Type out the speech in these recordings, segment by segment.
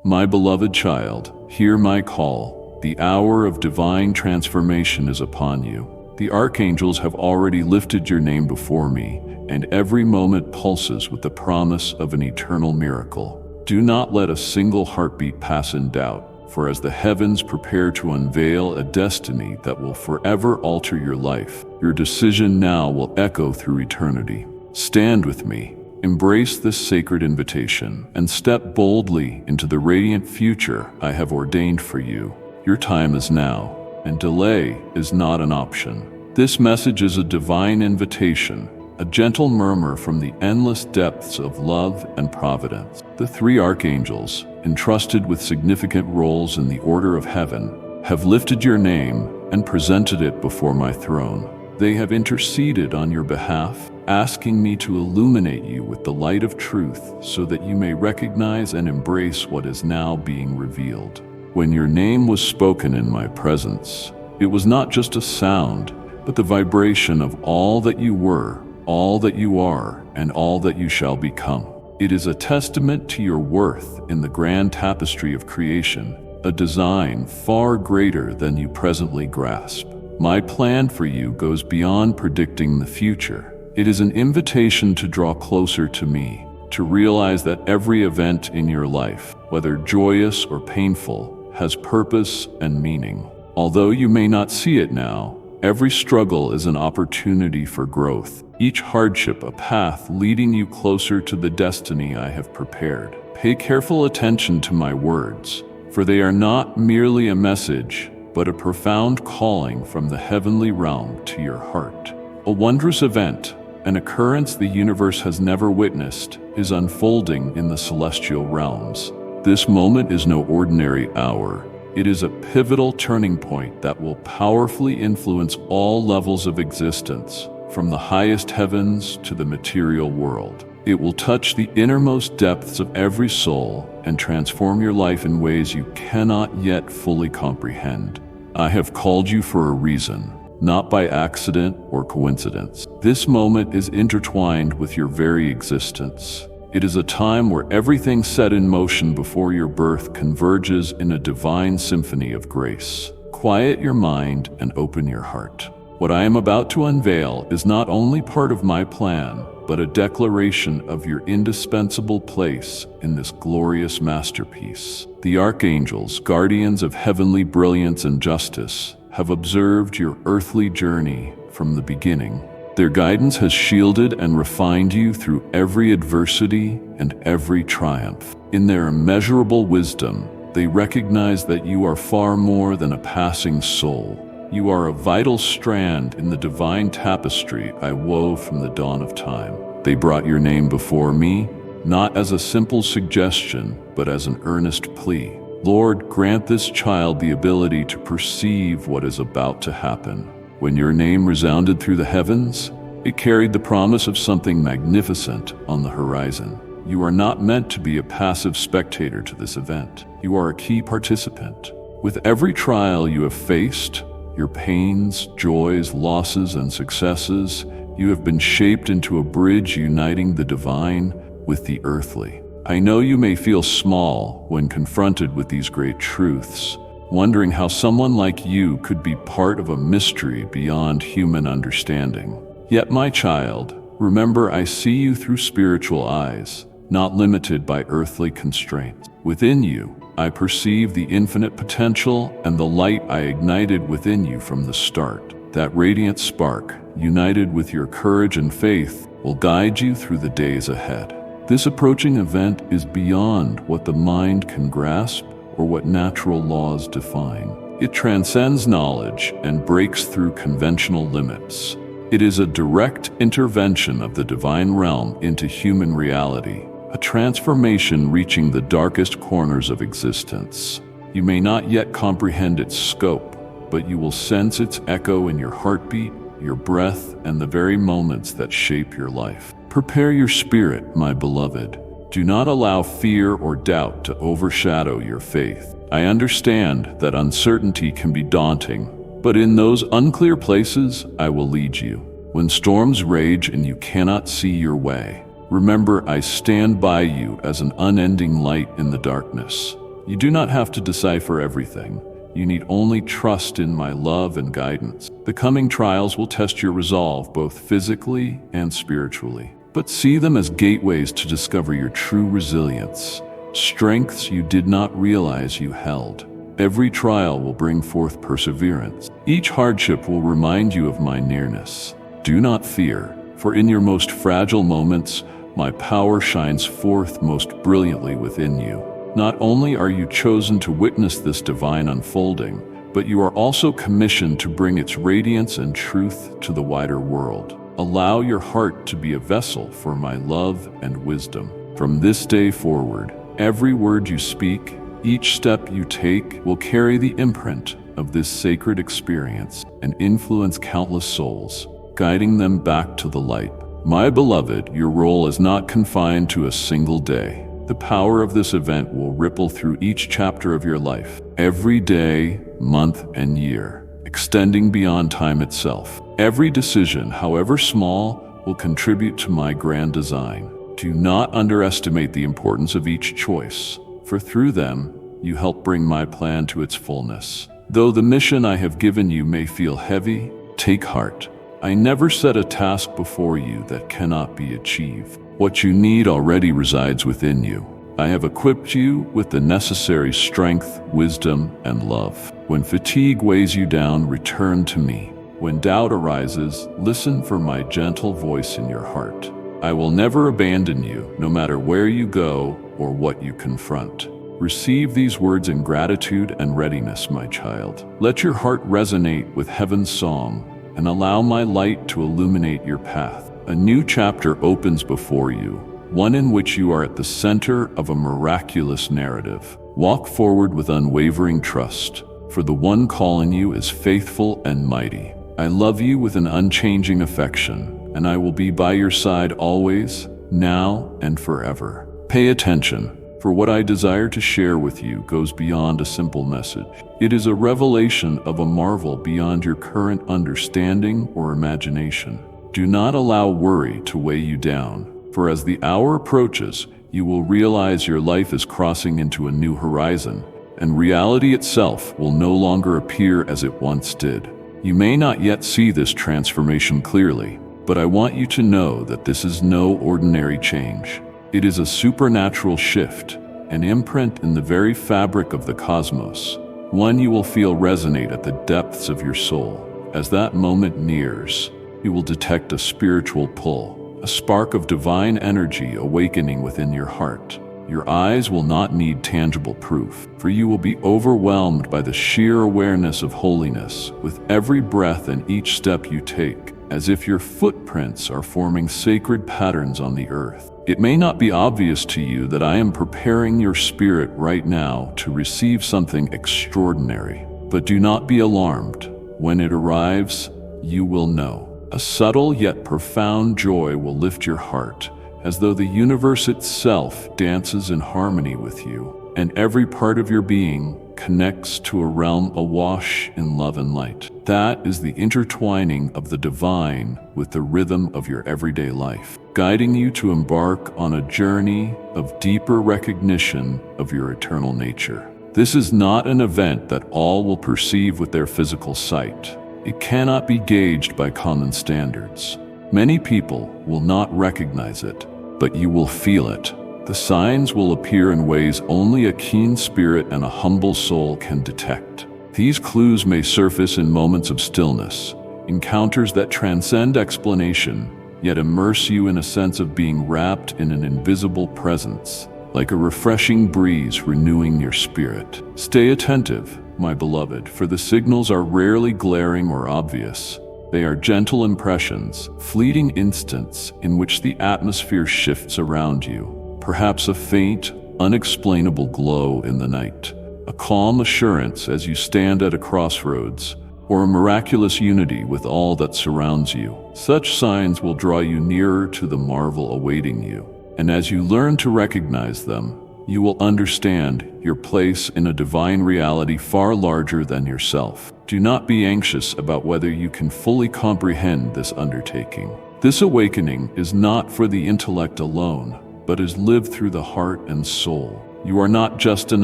My beloved child, hear my call. The hour of divine transformation is upon you. The archangels have already lifted your name before me, and every moment pulses with the promise of an eternal miracle. Do not let a single heartbeat pass in doubt, for as the heavens prepare to unveil a destiny that will forever alter your life, your decision now will echo through eternity. Stand with me, embrace this sacred invitation, and step boldly into the radiant future I have ordained for you. Your time is now, and delay is not an option. This message is a divine invitation, a gentle murmur from the endless depths of love and providence. The three archangels, entrusted with significant roles in the order of heaven, have lifted your name and presented it before my throne. They have interceded on your behalf, asking me to illuminate you with the light of truth so that you may recognize and embrace what is now being revealed. When your name was spoken in my presence, it was not just a sound, but the vibration of all that you were, all that you are, and all that you shall become. It is a testament to your worth in the grand tapestry of creation, a design far greater than you presently grasp. My plan for you goes beyond predicting the future. It is an invitation to draw closer to me, to realize that every event in your life, whether joyous or painful, has purpose and meaning. Although you may not see it now, every struggle is an opportunity for growth, each hardship a path leading you closer to the destiny I have prepared. Pay careful attention to my words, for they are not merely a message, but a profound calling from the heavenly realm to your heart. A wondrous event, an occurrence the universe has never witnessed, is unfolding in the celestial realms. This moment is no ordinary hour. It is a pivotal turning point that will powerfully influence all levels of existence, from the highest heavens to the material world. It will touch the innermost depths of every soul and transform your life in ways you cannot yet fully comprehend. I have called you for a reason, not by accident or coincidence. This moment is intertwined with your very existence. It is a time where everything set in motion before your birth converges in a divine symphony of grace. Quiet your mind and open your heart. What I am about to unveil is not only part of my plan, but a declaration of your indispensable place in this glorious masterpiece. The archangels, guardians of heavenly brilliance and justice, have observed your earthly journey from the beginning. Their guidance has shielded and refined you through every adversity and every triumph. In their immeasurable wisdom, they recognize that you are far more than a passing soul. You are a vital strand in the divine tapestry I wove from the dawn of time. They brought your name before me, not as a simple suggestion, but as an earnest plea. Lord, grant this child the ability to perceive what is about to happen. When your name resounded through the heavens, it carried the promise of something magnificent on the horizon. You are not meant to be a passive spectator to this event. You are a key participant. With every trial you have faced, your pains, joys, losses, and successes, you have been shaped into a bridge uniting the divine with the earthly. I know you may feel small when confronted with these great truths, wondering how someone like you could be part of a mystery beyond human understanding. Yet, my child, remember I see you through spiritual eyes, not limited by earthly constraints. Within you, I perceive the infinite potential and the light I ignited within you from the start. That radiant spark, united with your courage and faith, will guide you through the days ahead. This approaching event is beyond what the mind can grasp or what natural laws define. It transcends knowledge and breaks through conventional limits. It is a direct intervention of the divine realm into human reality, a transformation reaching the darkest corners of existence. You may not yet comprehend its scope, but you will sense its echo in your heartbeat, your breath, and the very moments that shape your life. Prepare your spirit, my beloved. Do not allow fear or doubt to overshadow your faith. I understand that uncertainty can be daunting, but in those unclear places, I will lead you. When storms rage and you cannot see your way, remember I stand by you as an unending light in the darkness. You do not have to decipher everything. You need only trust in my love and guidance. The coming trials will test your resolve both physically and spiritually. But see them as gateways to discover your true resilience, strengths you did not realize you held. Every trial will bring forth perseverance. Each hardship will remind you of my nearness. Do not fear, for in your most fragile moments, my power shines forth most brilliantly within you. Not only are you chosen to witness this divine unfolding, but you are also commissioned to bring its radiance and truth to the wider world. Allow your heart to be a vessel for my love and wisdom. From this day forward, every word you speak, each step you take will carry the imprint of this sacred experience and influence countless souls, guiding them back to the light. My beloved, your role is not confined to a single day. The power of this event will ripple through each chapter of your life, every day, month, and year, extending beyond time itself. Every decision, however small, will contribute to my grand design. Do not underestimate the importance of each choice, for through them, you help bring my plan to its fullness. Though the mission I have given you may feel heavy, take heart. I never set a task before you that cannot be achieved. What you need already resides within you. I have equipped you with the necessary strength, wisdom, and love. When fatigue weighs you down, return to me. When doubt arises, listen for my gentle voice in your heart. I will never abandon you, no matter where you go or what you confront. Receive these words in gratitude and readiness, my child. Let your heart resonate with heaven's song, and allow my light to illuminate your path. A new chapter opens before you, one in which you are at the center of a miraculous narrative. Walk forward with unwavering trust, for the one calling you is faithful and mighty. I love you with an unchanging affection, and I will be by your side always, now and forever. Pay attention, for what I desire to share with you goes beyond a simple message. It is a revelation of a marvel beyond your current understanding or imagination. Do not allow worry to weigh you down, for as the hour approaches, you will realize your life is crossing into a new horizon, and reality itself will no longer appear as it once did. You may not yet see this transformation clearly, but I want you to know that this is no ordinary change. It is a supernatural shift, an imprint in the very fabric of the cosmos, one you will feel resonate at the depths of your soul. As that moment nears, you will detect a spiritual pull, a spark of divine energy awakening within your heart. Your eyes will not need tangible proof, for you will be overwhelmed by the sheer awareness of holiness with every breath and each step you take, as if your footprints are forming sacred patterns on the earth. It may not be obvious to you that I am preparing your spirit right now to receive something extraordinary, but do not be alarmed. When it arrives, you will know. A subtle yet profound joy will lift your heart, as though the universe itself dances in harmony with you, and every part of your being connects to a realm awash in love and light. That is the intertwining of the divine with the rhythm of your everyday life, guiding you to embark on a journey of deeper recognition of your eternal nature. This is not an event that all will perceive with their physical sight. It cannot be gauged by common standards. Many people will not recognize it, but you will feel it. The signs will appear in ways only a keen spirit and a humble soul can detect. These clues may surface in moments of stillness, encounters that transcend explanation, yet immerse you in a sense of being wrapped in an invisible presence, like a refreshing breeze renewing your spirit. Stay attentive, my beloved, for the signals are rarely glaring or obvious. They are gentle impressions, fleeting instants in which the atmosphere shifts around you. Perhaps a faint, unexplainable glow in the night, a calm assurance as you stand at a crossroads, or a miraculous unity with all that surrounds you. Such signs will draw you nearer to the marvel awaiting you, and as you learn to recognize them, you will understand your place in a divine reality far larger than yourself. Do not be anxious about whether you can fully comprehend this undertaking. This awakening is not for the intellect alone, but is lived through the heart and soul. You are not just an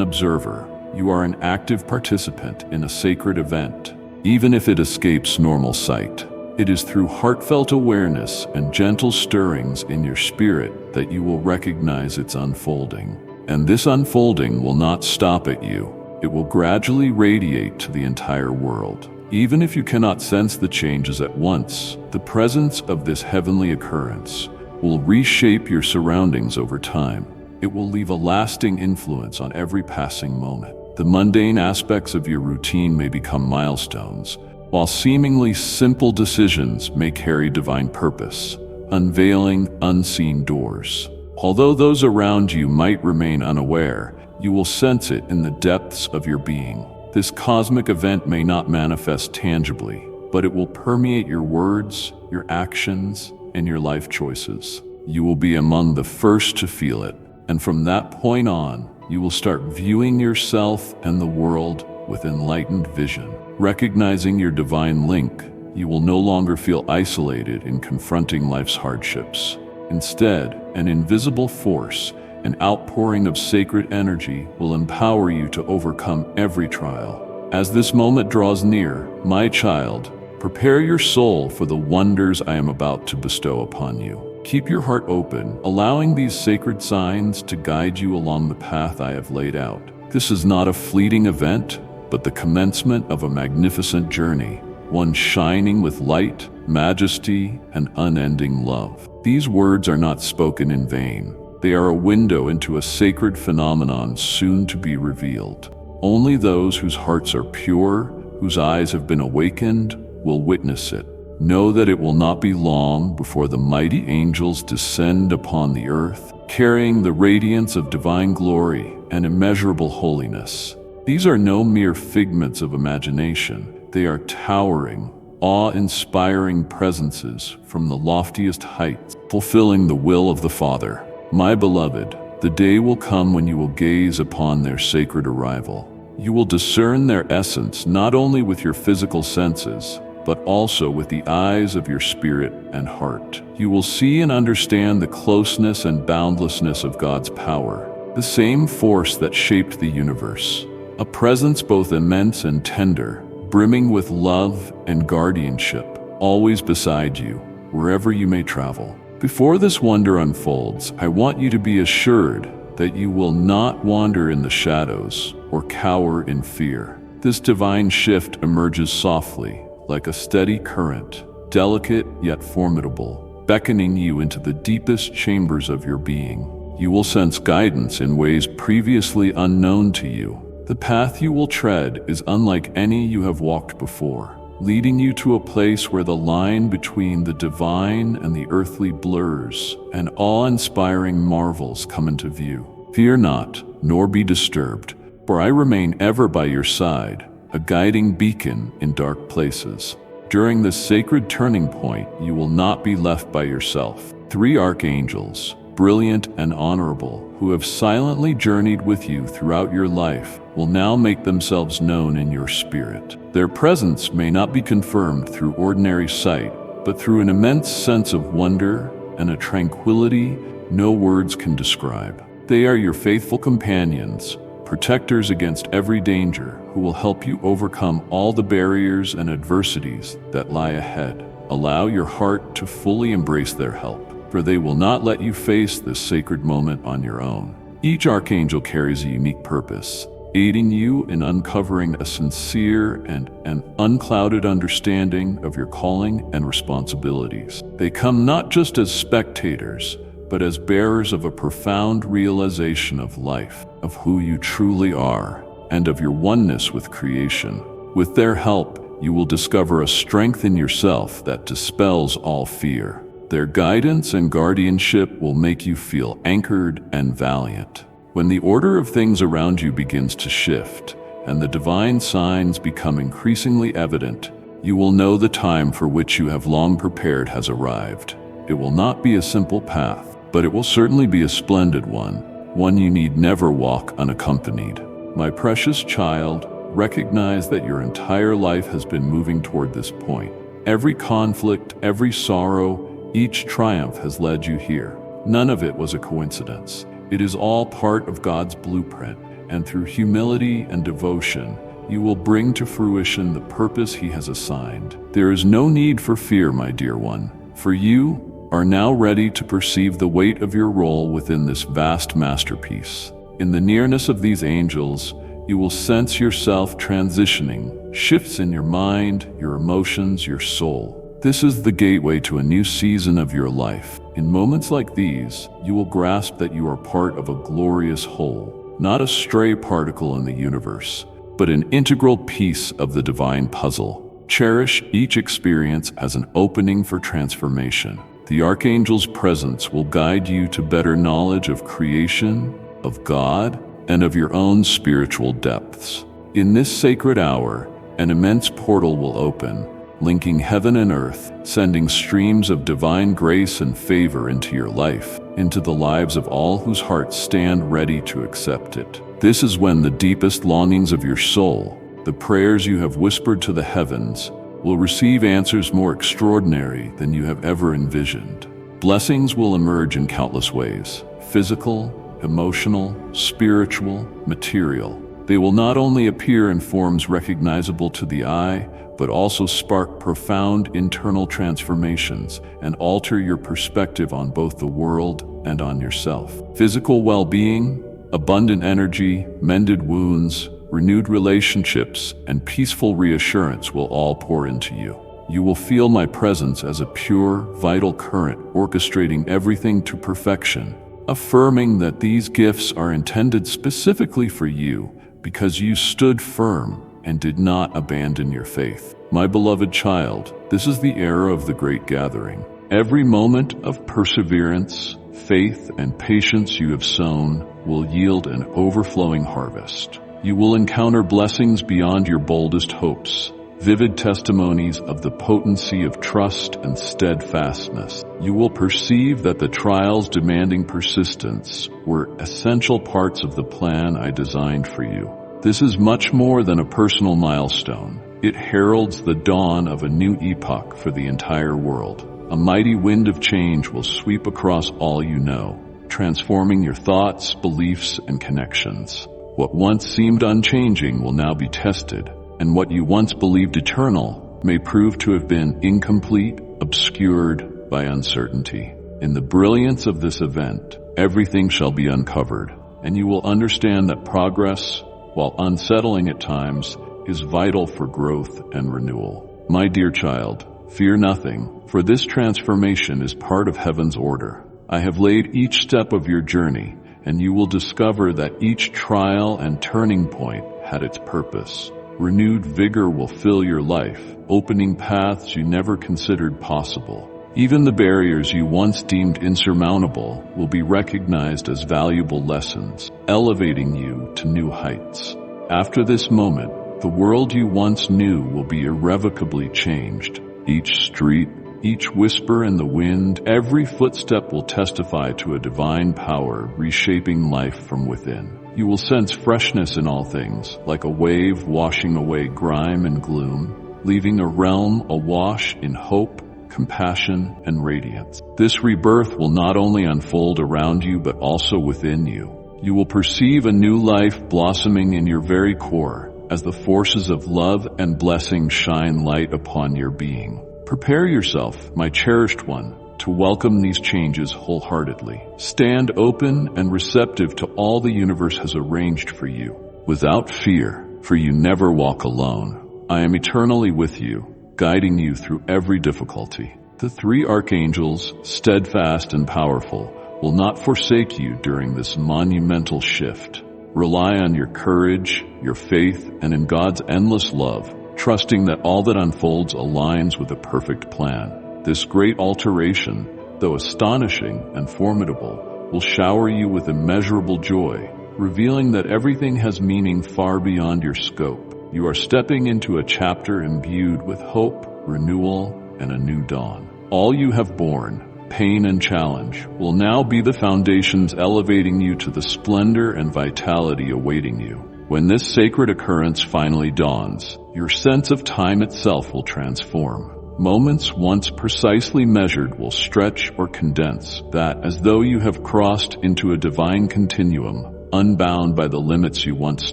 observer. You are an active participant in a sacred event. Even if it escapes normal sight, it is through heartfelt awareness and gentle stirrings in your spirit that you will recognize its unfolding. And this unfolding will not stop at you. It will gradually radiate to the entire world. Even if you cannot sense the changes at once, the presence of this heavenly occurrence will reshape your surroundings over time. It will leave a lasting influence on every passing moment. The mundane aspects of your routine may become milestones, while seemingly simple decisions may carry divine purpose, unveiling unseen doors. Although those around you might remain unaware, you will sense it in the depths of your being. This cosmic event may not manifest tangibly, but it will permeate your words, your actions, and your life choices. You will be among the first to feel it, and from that point on, you will start viewing yourself and the world with enlightened vision. Recognizing your divine link, you will no longer feel isolated in confronting life's hardships. Instead, an invisible force, an outpouring of sacred energy, will empower you to overcome every trial. As this moment draws near, my child, prepare your soul for the wonders I am about to bestow upon you. Keep your heart open, allowing these sacred signs to guide you along the path I have laid out. This is not a fleeting event, but the commencement of a magnificent journey, one shining with light, majesty, and unending love. These words are not spoken in vain. They are a window into a sacred phenomenon soon to be revealed. Only those whose hearts are pure, whose eyes have been awakened, will witness it. Know that it will not be long before the mighty angels descend upon the earth, carrying the radiance of divine glory and immeasurable holiness. These are no mere figments of imagination. They are towering, awe-inspiring presences from the loftiest heights, fulfilling the will of the Father. My beloved, the day will come when you will gaze upon their sacred arrival. You will discern their essence not only with your physical senses, but also with the eyes of your spirit and heart. You will see and understand the closeness and boundlessness of God's power, the same force that shaped the universe, a presence both immense and tender, brimming with love and guardianship, always beside you, wherever you may travel. Before this wonder unfolds, I want you to be assured that you will not wander in the shadows or cower in fear. This divine shift emerges softly, like a steady current, delicate yet formidable, beckoning you into the deepest chambers of your being. You will sense guidance in ways previously unknown to you. The path you will tread is unlike any you have walked before, leading you to a place where the line between the divine and the earthly blurs, and awe-inspiring marvels come into view. Fear not, nor be disturbed, for I remain ever by your side, a guiding beacon in dark places. During this sacred turning point, you will not be left by yourself. 3 archangels, brilliant and honorable, who have silently journeyed with you throughout your life, will now make themselves known in your spirit. Their presence may not be confirmed through ordinary sight, but through an immense sense of wonder and a tranquility no words can describe. They are your faithful companions, protectors against every danger, who will help you overcome all the barriers and adversities that lie ahead. Allow your heart to fully embrace their help, for they will not let you face this sacred moment on your own. Each archangel carries a unique purpose, aiding you in uncovering a sincere and an unclouded understanding of your calling and responsibilities. They come not just as spectators, but as bearers of a profound realization of life, of who you truly are, and of your oneness with creation. With their help, you will discover a strength in yourself that dispels all fear. Their guidance and guardianship will make you feel anchored and valiant. When the order of things around you begins to shift, and the divine signs become increasingly evident, you will know the time for which you have long prepared has arrived. It will not be a simple path, but it will certainly be a splendid one you need never walk unaccompanied. My precious child, recognize that your entire life has been moving toward this point. Every conflict, every sorrow, each triumph has led you here. None of it was a coincidence. It is all part of God's blueprint, and through humility and devotion, you will bring to fruition the purpose He has assigned. There is no need for fear, my dear one, for you are now ready to perceive the weight of your role within this vast masterpiece. In the nearness of these angels, you will sense yourself transitioning, shifts in your mind, your emotions, your soul. This is the gateway to a new season of your life. In moments like these, you will grasp that you are part of a glorious whole, not a stray particle in the universe, but an integral piece of the divine puzzle. Cherish each experience as an opening for transformation. The Archangel's presence will guide you to better knowledge of creation, of God, and of your own spiritual depths. In this sacred hour, an immense portal will open, linking heaven and earth, sending streams of divine grace and favor into your life, into the lives of all whose hearts stand ready to accept it. This is when the deepest longings of your soul, the prayers you have whispered to the heavens, will receive answers more extraordinary than you have ever envisioned. Blessings will emerge in countless ways: physical, emotional, spiritual, material. They will not only appear in forms recognizable to the eye, but also spark profound internal transformations and alter your perspective on both the world and on yourself. Physical well-being, abundant energy, mended wounds, renewed relationships, and peaceful reassurance will all pour into you. You will feel my presence as a pure, vital current orchestrating everything to perfection, affirming that these gifts are intended specifically for you because you stood firm and did not abandon your faith. My beloved child, this is the era of the great gathering. Every moment of perseverance, faith, and patience you have sown will yield an overflowing harvest. You will encounter blessings beyond your boldest hopes, vivid testimonies of the potency of trust and steadfastness. You will perceive that the trials demanding persistence were essential parts of the plan I designed for you. This is much more than a personal milestone. It heralds the dawn of a new epoch for the entire world. A mighty wind of change will sweep across all you know, transforming your thoughts, beliefs, and connections. What once seemed unchanging will now be tested, and what you once believed eternal may prove to have been incomplete, obscured by uncertainty. In the brilliance of this event, everything shall be uncovered, and you will understand that progress, while unsettling at times, is vital for growth and renewal. My dear child, fear nothing, for this transformation is part of heaven's order. I have laid each step of your journey, and you will discover that each trial and turning point had its purpose. Renewed vigor will fill your life, opening paths you never considered possible. Even the barriers you once deemed insurmountable will be recognized as valuable lessons, elevating you to new heights. After this moment, the world you once knew will be irrevocably changed. Each street, each whisper in the wind, every footstep will testify to a divine power reshaping life from within. You will sense freshness in all things, like a wave washing away grime and gloom, leaving a realm awash in hope, compassion, and radiance. This rebirth will not only unfold around you but also within you. You will perceive a new life blossoming in your very core as the forces of love and blessing shine light upon your being. Prepare yourself, my cherished one, to welcome these changes wholeheartedly. Stand open and receptive to all the universe has arranged for you, without fear, for you never walk alone. I am eternally with you, guiding you through every difficulty. The three archangels, steadfast and powerful, will not forsake you during this monumental shift. Rely on your courage, your faith, and in God's endless love, trusting that all that unfolds aligns with a perfect plan. This great alteration, though astonishing and formidable, will shower you with immeasurable joy, revealing that everything has meaning far beyond your scope. You are stepping into a chapter imbued with hope, renewal, and a new dawn. All you have borne, pain and challenge, will now be the foundations elevating you to the splendor and vitality awaiting you. When this sacred occurrence finally dawns, your sense of time itself will transform. Moments once precisely measured will stretch or condense, that as though you have crossed into a divine continuum, unbound by the limits you once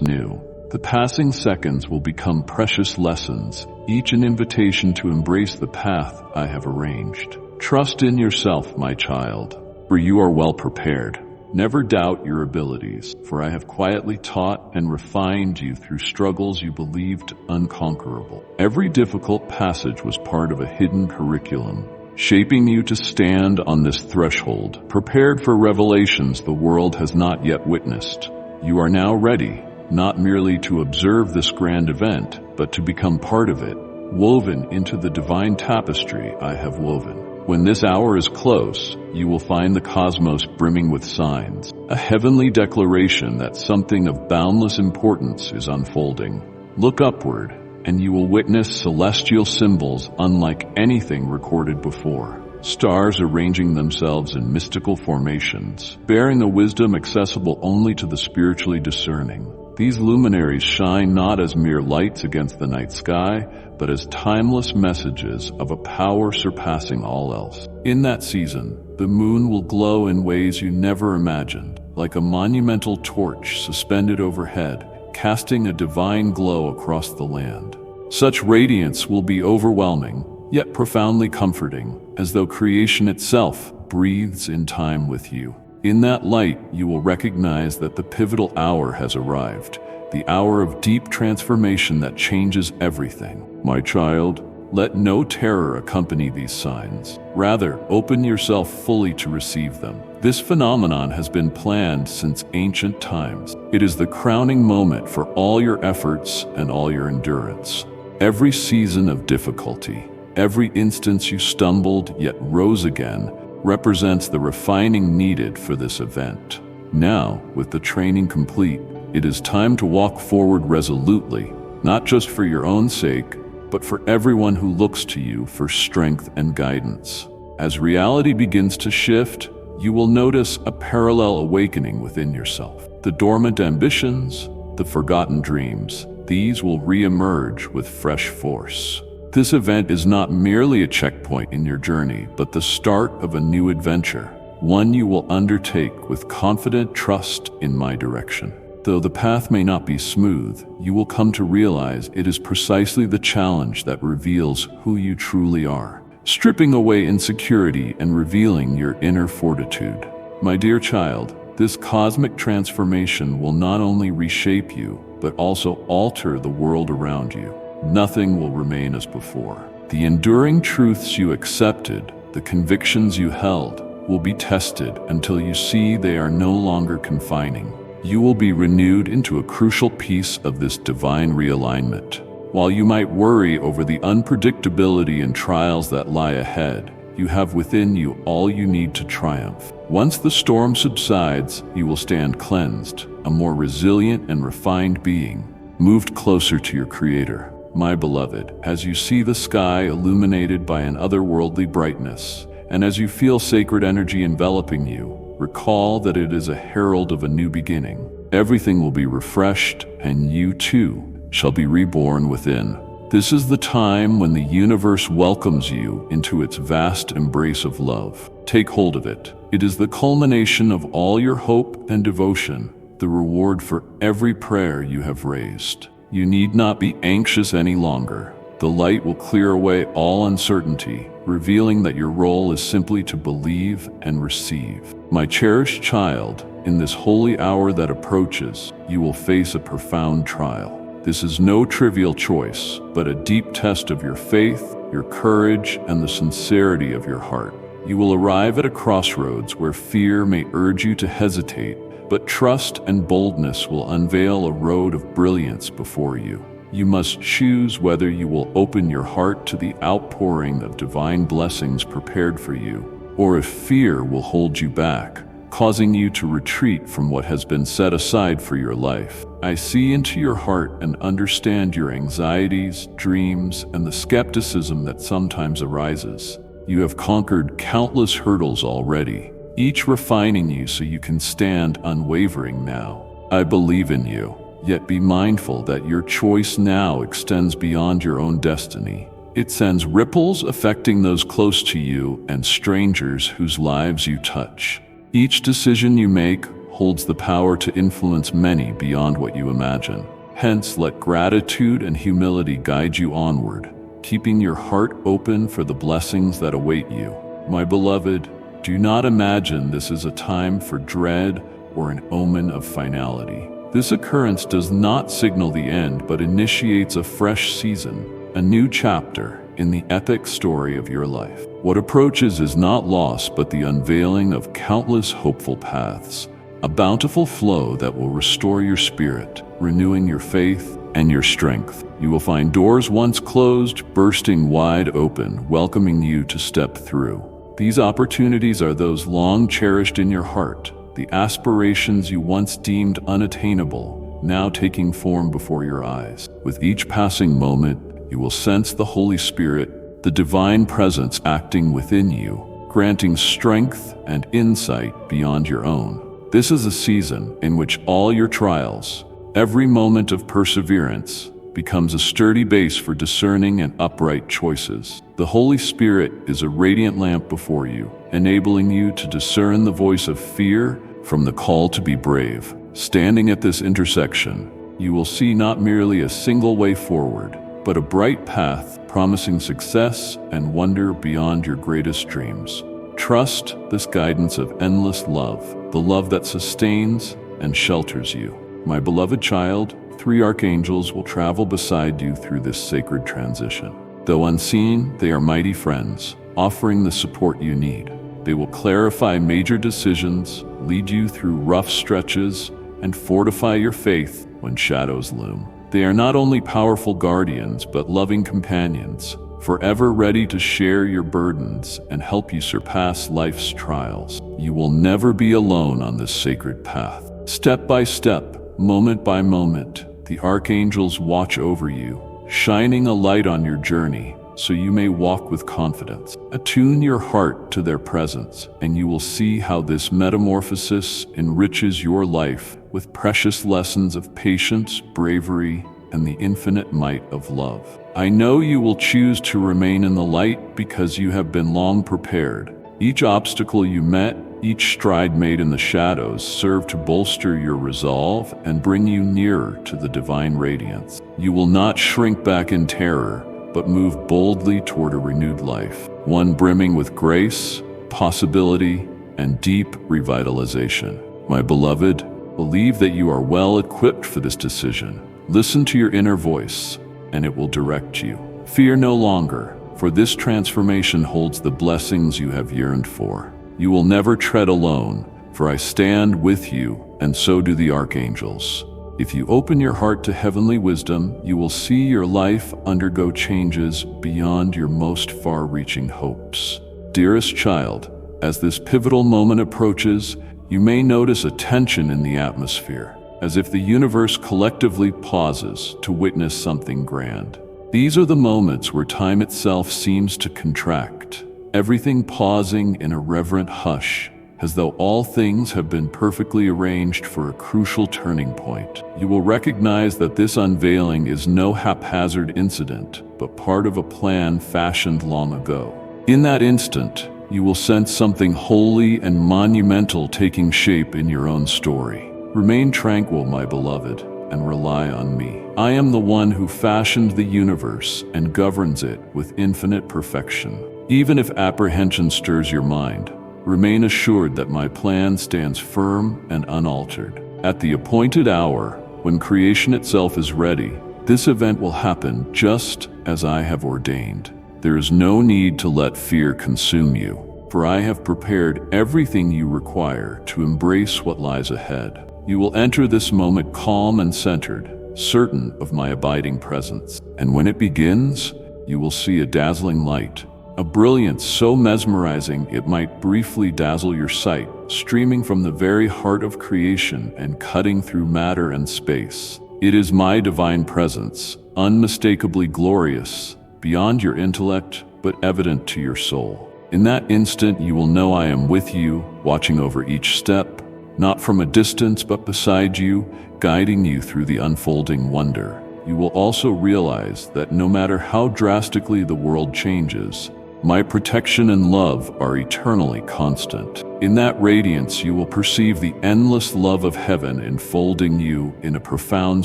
knew. The passing seconds will become precious lessons, each an invitation to embrace the path I have arranged. Trust in yourself, my child, for you are well prepared. Never doubt your abilities, for I have quietly taught and refined you through struggles you believed unconquerable. Every difficult passage was part of a hidden curriculum, shaping you to stand on this threshold, prepared for revelations the world has not yet witnessed. You are now ready, not merely to observe this grand event, but to become part of it, woven into the divine tapestry I have woven. When this hour is close, you will find the cosmos brimming with signs, a heavenly declaration that something of boundless importance is unfolding. Look upward, and you will witness celestial symbols unlike anything recorded before. Stars arranging themselves in mystical formations, bearing a wisdom accessible only to the spiritually discerning. These luminaries shine not as mere lights against the night sky, but as timeless messages of a power surpassing all else. In that season, the moon will glow in ways you never imagined, like a monumental torch suspended overhead, casting a divine glow across the land. Such radiance will be overwhelming, yet profoundly comforting, as though creation itself breathes in time with you. In that light, you will recognize that the pivotal hour has arrived, the hour of deep transformation that changes everything. My child, let no terror accompany these signs. Rather, open yourself fully to receive them. This phenomenon has been planned since ancient times. It is the crowning moment for all your efforts and all your endurance. Every season of difficulty, every instance you stumbled yet rose again, represents the refining needed for this event. Now, with the training complete, it is time to walk forward resolutely, not just for your own sake, but for everyone who looks to you for strength and guidance. As reality begins to shift, you will notice a parallel awakening within yourself. The dormant ambitions, the forgotten dreams, these will re-emerge with fresh force. This event is not merely a checkpoint in your journey, but the start of a new adventure, one you will undertake with confident trust in my direction. Though the path may not be smooth, you will come to realize it is precisely the challenge that reveals who you truly are, stripping away insecurity and revealing your inner fortitude. My dear child, this cosmic transformation will not only reshape you, but also alter the world around you. Nothing will remain as before. The enduring truths you accepted, the convictions you held, will be tested until you see they are no longer confining. You will be renewed into a crucial piece of this divine realignment. While you might worry over the unpredictability and trials that lie ahead, you have within you all you need to triumph. Once the storm subsides, you will stand cleansed, a more resilient and refined being, moved closer to your Creator. My beloved, as you see the sky illuminated by an otherworldly brightness, and as you feel sacred energy enveloping you, recall that it is a herald of a new beginning. Everything will be refreshed, and you too shall be reborn within. This is the time when the universe welcomes you into its vast embrace of love. Take hold of it. It is the culmination of all your hope and devotion, the reward for every prayer you have raised. You need not be anxious any longer. The light will clear away all uncertainty, revealing that your role is simply to believe and receive. My cherished child, in this holy hour that approaches, you will face a profound trial. This is no trivial choice, but a deep test of your faith, your courage, and the sincerity of your heart. You will arrive at a crossroads where fear may urge you to hesitate, but trust and boldness will unveil a road of brilliance before you. You must choose whether you will open your heart to the outpouring of divine blessings prepared for you, or if fear will hold you back, causing you to retreat from what has been set aside for your life. I see into your heart and understand your anxieties, dreams, and the skepticism that sometimes arises. You have conquered countless hurdles already, each refining you so you can stand unwavering now. I believe in you, yet be mindful that your choice now extends beyond your own destiny. It sends ripples affecting those close to you and strangers whose lives you touch. Each decision you make holds the power to influence many beyond what you imagine. Hence, let gratitude and humility guide you onward, keeping your heart open for the blessings that await you. My beloved, do not imagine this is a time for dread or an omen of finality. This occurrence does not signal the end, but initiates a fresh season, a new chapter in the epic story of your life. What approaches is not loss, but the unveiling of countless hopeful paths, a bountiful flow that will restore your spirit, renewing your faith and your strength. You will find doors once closed bursting wide open, welcoming you to step through. These opportunities are those long cherished in your heart, the aspirations you once deemed unattainable, now taking form before your eyes. With each passing moment, you will sense the Holy Spirit, the divine presence acting within you, granting strength and insight beyond your own. This is a season in which all your trials, every moment of perseverance, becomes a sturdy base for discerning and upright choices. The Holy Spirit is a radiant lamp before you, enabling you to discern the voice of fear from the call to be brave. Standing at this intersection, you will see not merely a single way forward, but a bright path promising success and wonder beyond your greatest dreams. Trust this guidance of endless love, the love that sustains and shelters you. My beloved child, 3 archangels will travel beside you through this sacred transition. Though unseen, they are mighty friends, offering the support you need. They will clarify major decisions, lead you through rough stretches, and fortify your faith when shadows loom. They are not only powerful guardians, but loving companions, forever ready to share your burdens and help you surpass life's trials. You will never be alone on this sacred path. Step by step, moment by moment, the archangels watch over you, shining a light on your journey so you may walk with confidence. Attune your heart to their presence, and you will see how this metamorphosis enriches your life with precious lessons of patience, bravery, and the infinite might of love. I know you will choose to remain in the light because you have been long prepared. Each obstacle you met, each stride made in the shadows served to bolster your resolve and bring you nearer to the divine radiance. You will not shrink back in terror, but move boldly toward a renewed life, one brimming with grace, possibility, and deep revitalization. My beloved, believe that you are well equipped for this decision. Listen to your inner voice, and it will direct you. Fear no longer, for this transformation holds the blessings you have yearned for. You will never tread alone, for I stand with you, and so do the archangels. If you open your heart to heavenly wisdom, you will see your life undergo changes beyond your most far-reaching hopes. Dearest child, as this pivotal moment approaches, you may notice a tension in the atmosphere, as if the universe collectively pauses to witness something grand. These are the moments where time itself seems to contract, everything pausing in a reverent hush, as though all things have been perfectly arranged for a crucial turning point. You will recognize that this unveiling is no haphazard incident, but part of a plan fashioned long ago. In that instant, you will sense something holy and monumental taking shape in your own story. Remain tranquil, my beloved, and rely on me. I am the one who fashioned the universe and governs it with infinite perfection. Even if apprehension stirs your mind, remain assured that my plan stands firm and unaltered. At the appointed hour, when creation itself is ready, this event will happen just as I have ordained. There is no need to let fear consume you, for I have prepared everything you require to embrace what lies ahead. You will enter this moment calm and centered, certain of my abiding presence. And when it begins, you will see a dazzling light, a brilliance so mesmerizing it might briefly dazzle your sight, streaming from the very heart of creation and cutting through matter and space. It is my divine presence, unmistakably glorious, beyond your intellect, but evident to your soul. In that instant, you will know I am with you, watching over each step, not from a distance, but beside you, guiding you through the unfolding wonder. you will also realize that no matter how drastically the world changes, my protection and love are eternally constant. In that radiance, you will perceive the endless love of heaven enfolding you in a profound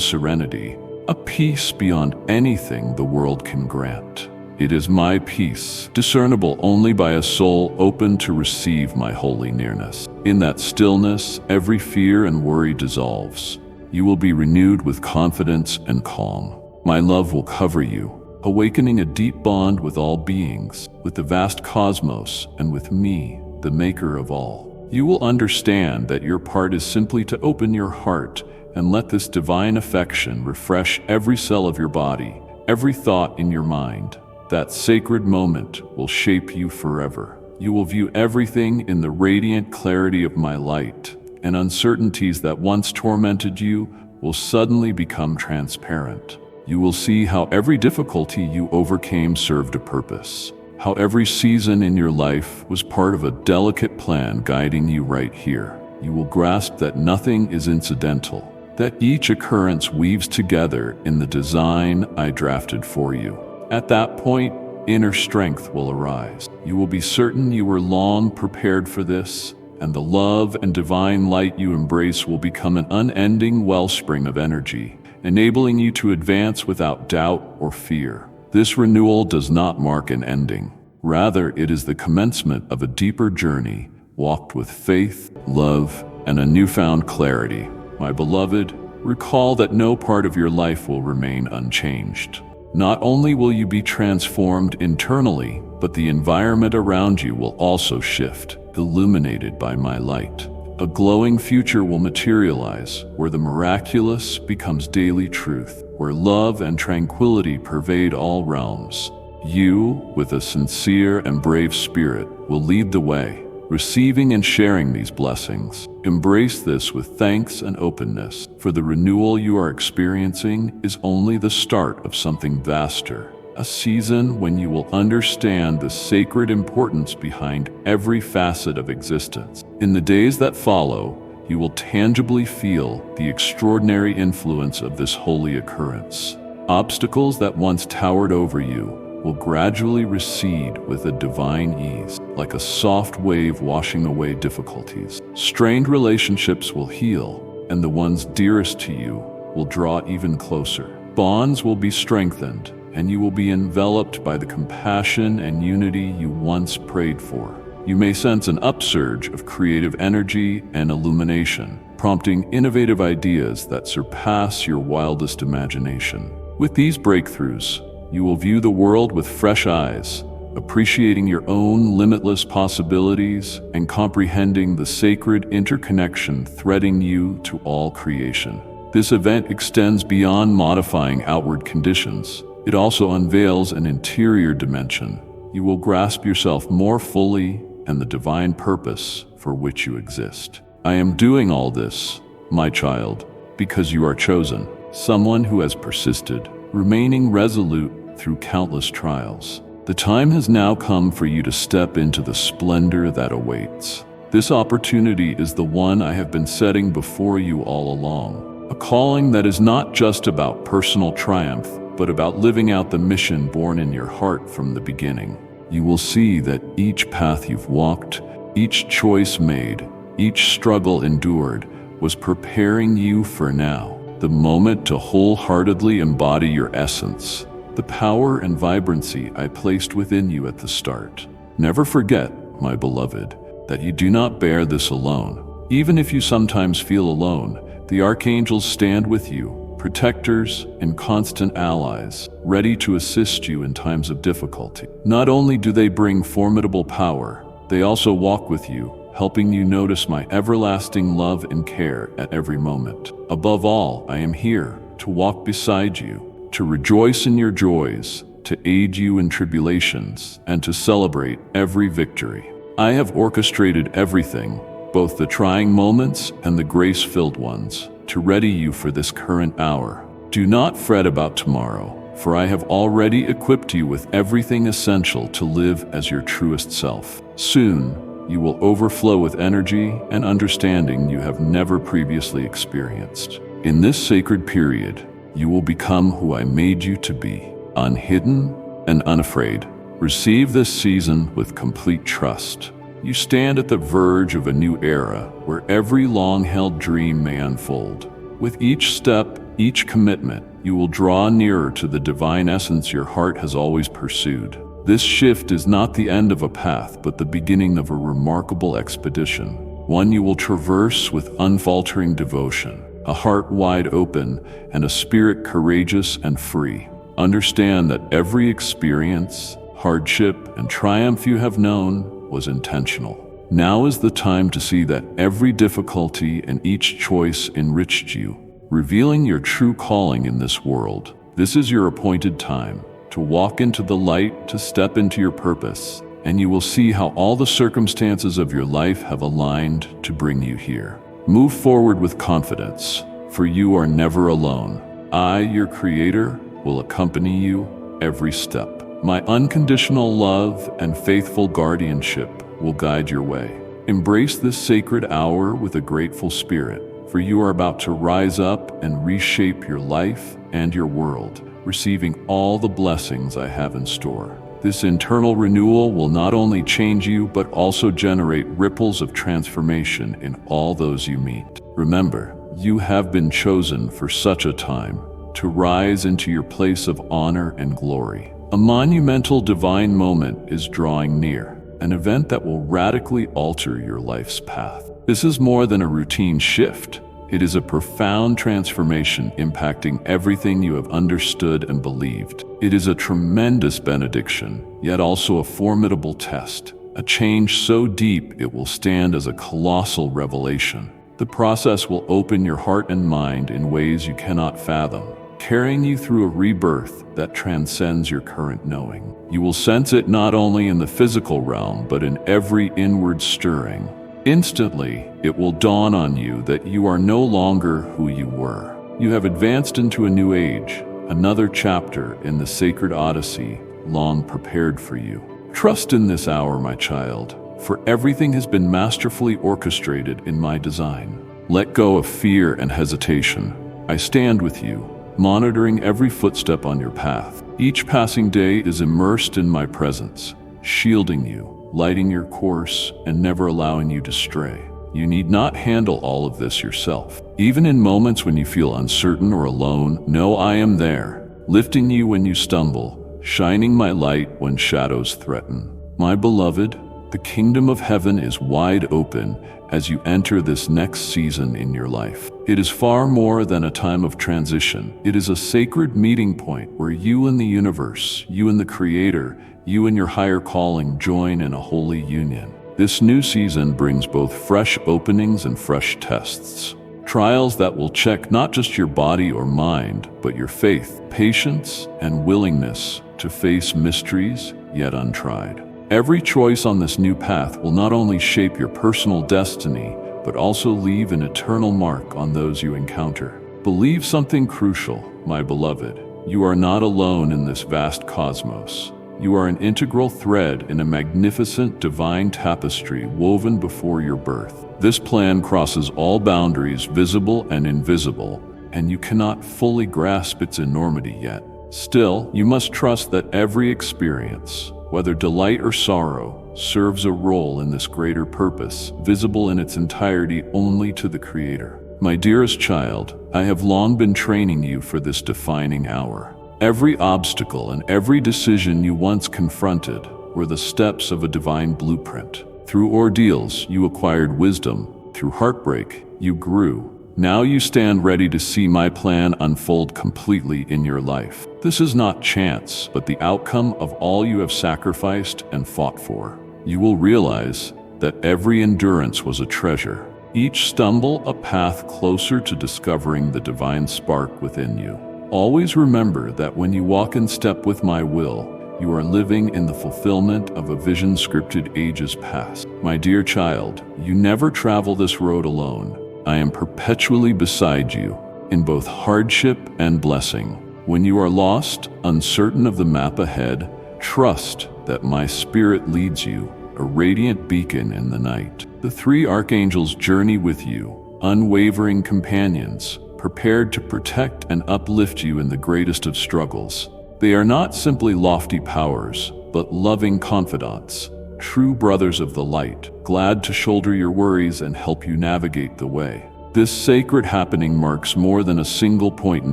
serenity, a peace beyond anything the world can grant. It is my peace, discernible only by a soul open to receive my holy nearness. In that stillness, every fear and worry dissolves. You will be renewed with confidence and calm. My love will cover you, awakening a deep bond with all beings, with the vast cosmos, and with me, the maker of all. You will understand that your part is simply to open your heart and let this divine affection refresh every cell of your body, every thought in your mind. That sacred moment will shape you forever. You will view everything in the radiant clarity of my light, and uncertainties that once tormented you will suddenly become transparent. You will see how every difficulty you overcame served a purpose, how every season in your life was part of a delicate plan guiding you right here. You will grasp that nothing is incidental, that each occurrence weaves together in the design I drafted for you. At that point, inner strength will arise. You will be certain you were long prepared for this, and the love and divine light you embrace will become an unending wellspring of energy, enabling you to advance without doubt or fear. This renewal does not mark an ending. Rather, it is the commencement of a deeper journey, walked with faith, love, and a newfound clarity. My beloved, recall that no part of your life will remain unchanged. Not only will you be transformed internally, but the environment around you will also shift, illuminated by my light. A glowing future will materialize, where the miraculous becomes daily truth, where love and tranquility pervade all realms. You, with a sincere and brave spirit, will lead the way, receiving and sharing these blessings. Embrace this with thanks and openness, for the renewal you are experiencing is only the start of something vaster. A season when you will understand the sacred importance behind every facet of existence. In the days that follow, you will tangibly feel the extraordinary influence of this holy occurrence. Obstacles that once towered over you will gradually recede with a divine ease, like a soft wave washing away difficulties. Strained relationships will heal, and the ones dearest to you will draw even closer. Bonds will be strengthened, and you will be enveloped by the compassion and unity you once prayed for. You may sense an upsurge of creative energy and illumination, prompting innovative ideas that surpass your wildest imagination. With these breakthroughs, you will view the world with fresh eyes, appreciating your own limitless possibilities and comprehending the sacred interconnection threading you to all creation. This event extends beyond modifying outward conditions. It also unveils an interior dimension. You will grasp yourself more fully and the divine purpose for which you exist. I am doing all this, my child, because you are chosen, someone who has persisted, remaining resolute through countless trials. The time has now come for you to step into the splendor that awaits. This opportunity is the one I have been setting before you all along, a calling that is not just about personal triumph, but about living out the mission born in your heart from the beginning. You will see that each path you've walked, each choice made, each struggle endured was preparing you for now, the moment to wholeheartedly embody your essence, the power and vibrancy I placed within you at the start. Never forget, my beloved, that you do not bear this alone. Even if you sometimes feel alone, the archangels stand with you, protectors and constant allies, ready to assist you in times of difficulty. Not only do they bring formidable power, they also walk with you, helping you notice my everlasting love and care at every moment. Above all, I am here to walk beside you, to rejoice in your joys, to aid you in tribulations, and to celebrate every victory. I have orchestrated everything, both the trying moments and the grace-filled ones, to ready you for this current hour. Do not fret about tomorrow, for I have already equipped you with everything essential to live as your truest self. Soon, you will overflow with energy and understanding you have never previously experienced. In this sacred period, You will become who I made you to be, unhidden and unafraid. Receive this season with complete trust. You stand at the verge of a new era where every long-held dream may unfold. With each step, each commitment, you will draw nearer to the divine essence your heart has always pursued. This shift is not the end of a path, but the beginning of a remarkable expedition, one you will traverse with unfaltering devotion, a heart wide open, and a spirit courageous and free. Understand that every experience, hardship, and triumph you have known was intentional. Now is the time to see that every difficulty and each choice enriched you, revealing your true calling in this world. This is your appointed time, to walk into the light, to step into your purpose, and you will see how all the circumstances of your life have aligned to bring you here. Move forward with confidence, for you are never alone. I, your Creator, will accompany you every step. My unconditional love and faithful guardianship will guide your way. Embrace this sacred hour with a grateful spirit, for you are about to rise up and reshape your life and your world, receiving all the blessings I have in store. This internal renewal will not only change you, but also generate ripples of transformation in all those you meet. Remember, you have been chosen for such a time, to rise into your place of honor and glory. A monumental divine moment is drawing near, an event that will radically alter your life's path. This is more than a routine shift. It is a profound transformation impacting everything you have understood and believed. It is a tremendous benediction, yet also a formidable test, a change so deep it will stand as a colossal revelation. The process will open your heart and mind in ways you cannot fathom, carrying you through a rebirth that transcends your current knowing. You will sense it not only in the physical realm, but in every inward stirring. Instantly, it will dawn on you that you are no longer who you were. You have advanced into a new age, another chapter in the sacred odyssey long prepared for you. Trust in this hour, my child, for everything has been masterfully orchestrated in my design. Let go of fear and hesitation. I stand with you, monitoring every footstep on your path. Each passing day is immersed in my presence, shielding you, lighting your course, and never allowing you to stray. You need not handle all of this yourself. Even in moments when you feel uncertain or alone, know I am there, lifting you when you stumble, shining my light when shadows threaten. My beloved, the kingdom of heaven is wide open as you enter this next season in your life. It is far more than a time of transition. It is a sacred meeting point where you and the universe, you and the Creator, you and your higher calling join in a holy union. This new season brings both fresh openings and fresh tests. Trials that will check not just your body or mind, but your faith, patience, and willingness to face mysteries yet untried. Every choice on this new path will not only shape your personal destiny, but also leave an eternal mark on those you encounter. Believe something crucial, my beloved. You are not alone in this vast cosmos. You are an integral thread in a magnificent divine tapestry woven before your birth. This plan crosses all boundaries, visible and invisible, and you cannot fully grasp its enormity yet. Still, you must trust that every experience, whether delight or sorrow, serves a role in this greater purpose, visible in its entirety only to the Creator. My dearest child, I have long been training you for this defining hour. Every obstacle and every decision you once confronted were the steps of a divine blueprint. Through ordeals, you acquired wisdom. Through heartbreak, you grew. Now you stand ready to see my plan unfold completely in your life. This is not chance, but the outcome of all you have sacrificed and fought for. You will realize that every endurance was a treasure, each stumble a path closer to discovering the divine spark within you. Always remember that when you walk in step with my will, you are living in the fulfillment of a vision scripted ages past. My dear child, you never travel this road alone. I am perpetually beside you, in both hardship and blessing. When you are lost, uncertain of the map ahead, trust that my spirit leads you, a radiant beacon in the night. The three archangels journey with you, unwavering companions, prepared to protect and uplift you in the greatest of struggles. They are not simply lofty powers, but loving confidants, true brothers of the light, glad to shoulder your worries and help you navigate the way. This sacred happening marks more than a single point in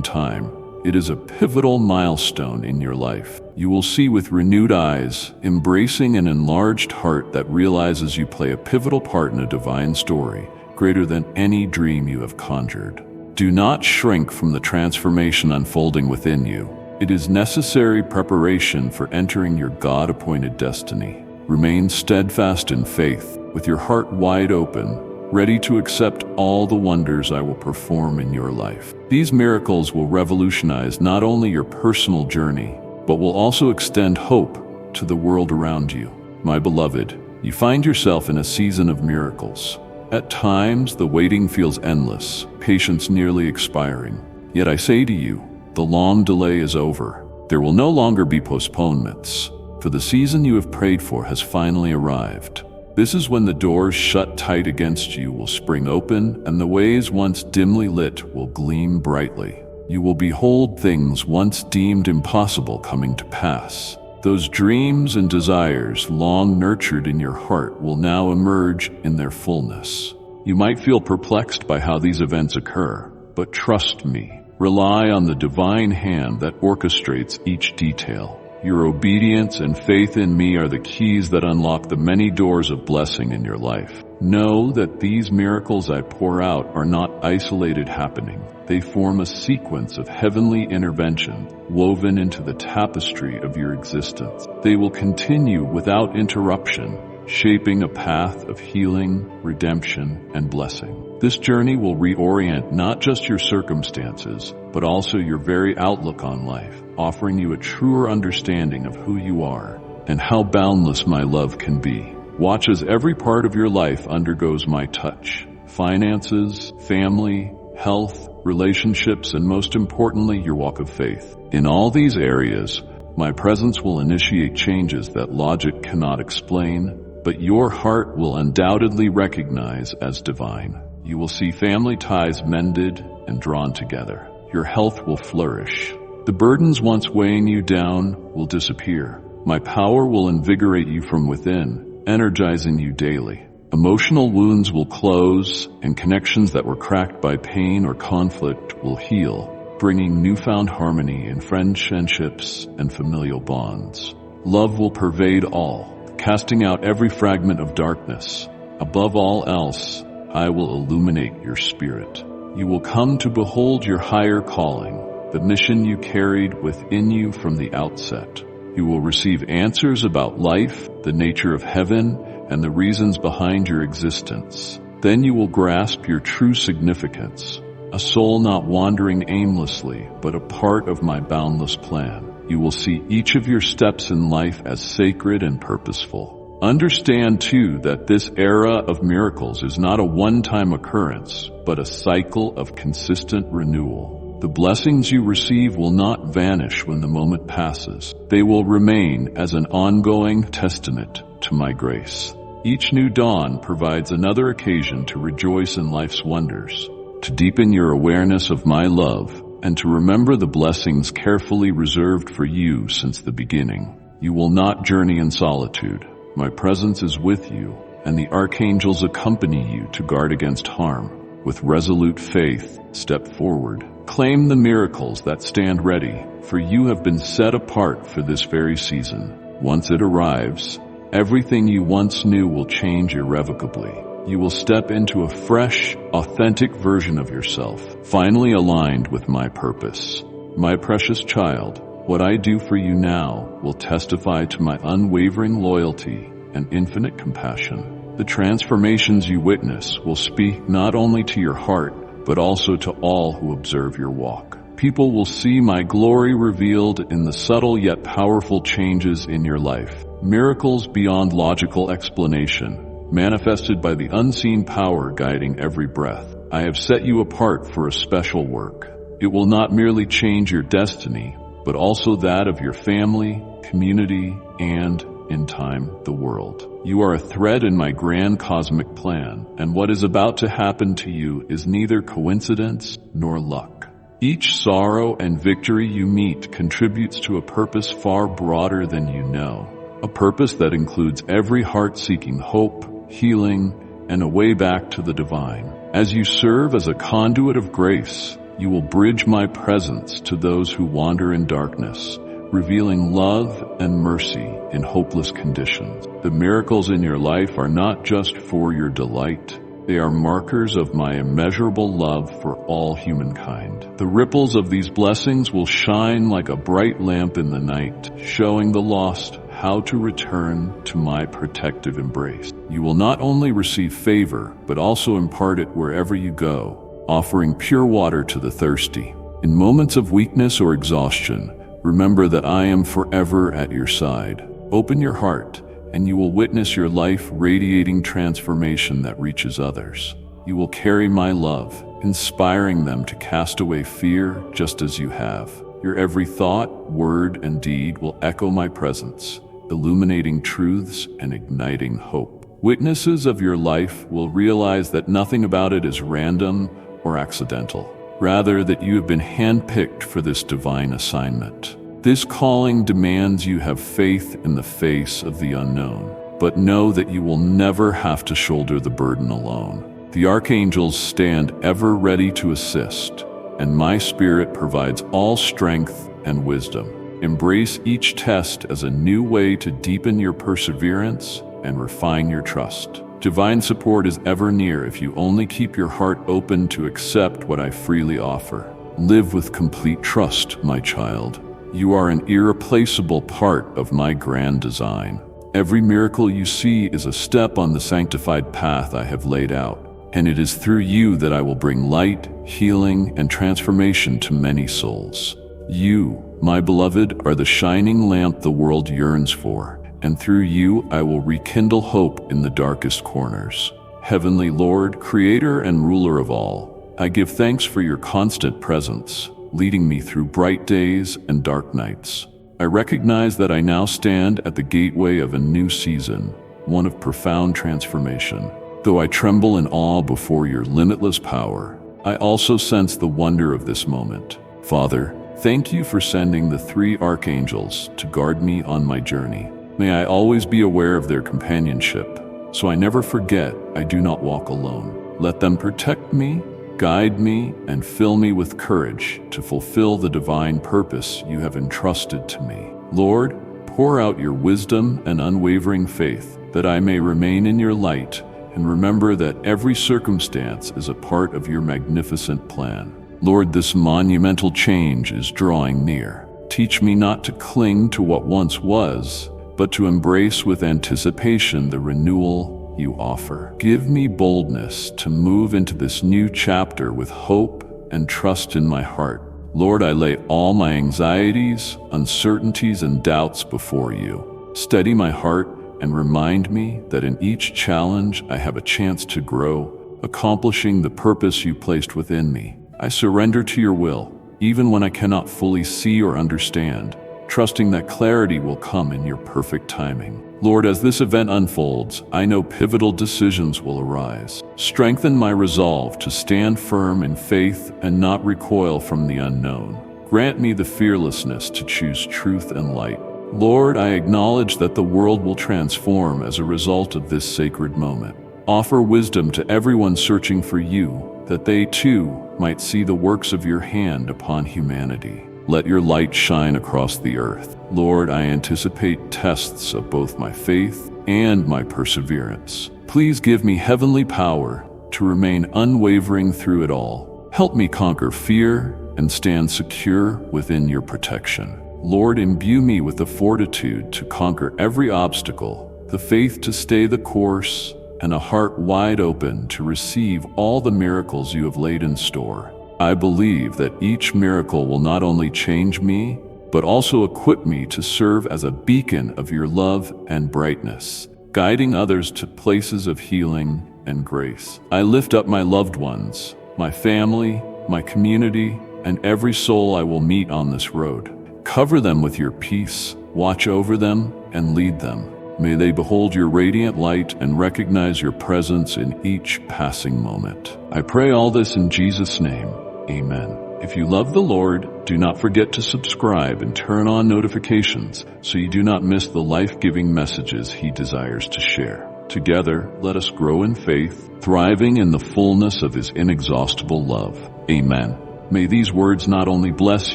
time. It is a pivotal milestone in your life. You will see with renewed eyes, embracing an enlarged heart that realizes you play a pivotal part in a divine story, greater than any dream you have conjured. Do not shrink from the transformation unfolding within you. It is necessary preparation for entering your God-appointed destiny. Remain steadfast in faith, with your heart wide open, ready to accept all the wonders I will perform in your life. These miracles will revolutionize not only your personal journey, but will also extend hope to the world around you. My beloved, you find yourself in a season of miracles. At times, the waiting feels endless, patience nearly expiring. Yet I say to you, the long delay is over. There will no longer be postponements, for the season you have prayed for has finally arrived. This is when the doors shut tight against you will spring open, and the ways once dimly lit will gleam brightly. You will behold things once deemed impossible coming to pass. Those dreams and desires long nurtured in your heart will now emerge in their fullness. You might feel perplexed by how these events occur, but trust me, rely on the divine hand that orchestrates each detail. Your obedience and faith in me are the keys that unlock the many doors of blessing in your life. Know that these miracles I pour out are not isolated happening. They form a sequence of heavenly intervention woven into the tapestry of your existence. They will continue without interruption, shaping a path of healing, redemption, and blessing. This journey will reorient not just your circumstances, but also your very outlook on life, offering you a truer understanding of who you are and how boundless my love can be. Watch as every part of your life undergoes my touch. Finances, family, health, relationships, and most importantly, your walk of faith. In all these areas, my presence will initiate changes that logic cannot explain, but your heart will undoubtedly recognize as divine. You will see family ties mended and drawn together. Your health will flourish. The burdens once weighing you down will disappear. My power will invigorate you from within, energizing you daily. Emotional wounds will close, and connections that were cracked by pain or conflict will heal, bringing newfound harmony in friendships and familial bonds. Love will pervade all, casting out every fragment of darkness. Above all else, I will illuminate your spirit. You will come to behold your higher calling, the mission you carried within you from the outset. You will receive answers about life, the nature of heaven, and the reasons behind your existence. Then you will grasp your true significance, a soul not wandering aimlessly, but a part of my boundless plan. You will see each of your steps in life as sacred and purposeful. Understand, too, that this era of miracles is not a one-time occurrence, but a cycle of consistent renewal. The blessings you receive will not vanish when the moment passes. They will remain as an ongoing testament to my grace. Each new dawn provides another occasion to rejoice in life's wonders, to deepen your awareness of my love, and to remember the blessings carefully reserved for you since the beginning. You will not journey in solitude. My presence is with you, and the archangels accompany you to guard against harm. With resolute faith, step forward. Claim the miracles that stand ready, for you have been set apart for this very season. Once it arrives, everything you once knew will change irrevocably. You will step into a fresh, authentic version of yourself, finally aligned with my purpose. My precious child, what I do for you now will testify to my unwavering loyalty and infinite compassion. The transformations you witness will speak not only to your heart, but also to all who observe your walk. People will see my glory revealed in the subtle yet powerful changes in your life. Miracles beyond logical explanation, manifested by the unseen power guiding every breath. I have set you apart for a special work. It will not merely change your destiny, but also that of your family, community, and in time, the world. You are a thread in my grand cosmic plan, and what is about to happen to you is neither coincidence nor luck. Each sorrow and victory you meet contributes to a purpose far broader than you know, a purpose that includes every heart seeking hope, healing, and a way back to the divine. As you serve as a conduit of grace, you will bridge my presence to those who wander in darkness, revealing love and mercy in hopeless conditions. The miracles in your life are not just for your delight. They are markers of my immeasurable love for all humankind. The ripples of these blessings will shine like a bright lamp in the night, showing the lost how to return to my protective embrace. You will not only receive favor, but also impart it wherever you go, offering pure water to the thirsty. In moments of weakness or exhaustion, remember that I am forever at your side. Open your heart, and you will witness your life radiating transformation that reaches others. You will carry my love, inspiring them to cast away fear just as you have. Your every thought, word, and deed will echo my presence, illuminating truths and igniting hope. Witnesses of your life will realize that nothing about it is random or accidental. Rather, that you have been handpicked for this divine assignment. This calling demands you have faith in the face of the unknown, but know that you will never have to shoulder the burden alone. The archangels stand ever ready to assist, and my spirit provides all strength and wisdom. Embrace each test as a new way to deepen your perseverance and refine your trust. Divine support is ever near if you only keep your heart open to accept what I freely offer. Live with complete trust, my child. You are an irreplaceable part of my grand design. Every miracle you see is a step on the sanctified path I have laid out, and it is through you that I will bring light, healing, and transformation to many souls. You, my beloved, are the shining lamp the world yearns for, and through you I will rekindle hope in the darkest corners. Heavenly Lord, Creator and Ruler of all, I give thanks for your constant presence, leading me through bright days and dark nights. I recognize that I now stand at the gateway of a new season, one of profound transformation. Though I tremble in awe before your limitless power, I also sense the wonder of this moment. Father, thank you for sending the 3 archangels to guard me on my journey. May I always be aware of their companionship, so I never forget I do not walk alone. Let them protect me, guide me, and fill me with courage to fulfill the divine purpose you have entrusted to me. Lord, pour out your wisdom and unwavering faith, that I may remain in your light and remember that every circumstance is a part of your magnificent plan. Lord, this monumental change is drawing near. Teach me not to cling to what once was, but to embrace with anticipation the renewal you offer. Give me boldness to move into this new chapter with hope and trust in my heart. Lord, I lay all my anxieties, uncertainties, and doubts before you. Steady my heart and remind me that in each challenge I have a chance to grow, accomplishing the purpose you placed within me. I surrender to your will, even when I cannot fully see or understand, trusting that clarity will come in your perfect timing. Lord, as this event unfolds, I know pivotal decisions will arise. Strengthen my resolve to stand firm in faith and not recoil from the unknown. Grant me the fearlessness to choose truth and light. Lord, I acknowledge that the world will transform as a result of this sacred moment. Offer wisdom to everyone searching for you, that they too might see the works of your hand upon humanity. Let your light shine across the earth. Lord, I anticipate tests of both my faith and my perseverance. Please give me heavenly power to remain unwavering through it all. Help me conquer fear and stand secure within your protection. Lord, imbue me with the fortitude to conquer every obstacle, the faith to stay the course, and a heart wide open to receive all the miracles you have laid in store. I believe that each miracle will not only change me, but also equip me to serve as a beacon of your love and brightness, guiding others to places of healing and grace. I lift up my loved ones, my family, my community, and every soul I will meet on this road. Cover them with your peace, watch over them, and lead them. May they behold your radiant light and recognize your presence in each passing moment. I pray all this in Jesus' name. Amen. If you love the Lord, do not forget to subscribe and turn on notifications so you do not miss the life-giving messages He desires to share. Together, let us grow in faith, thriving in the fullness of His inexhaustible love. Amen. May these words not only bless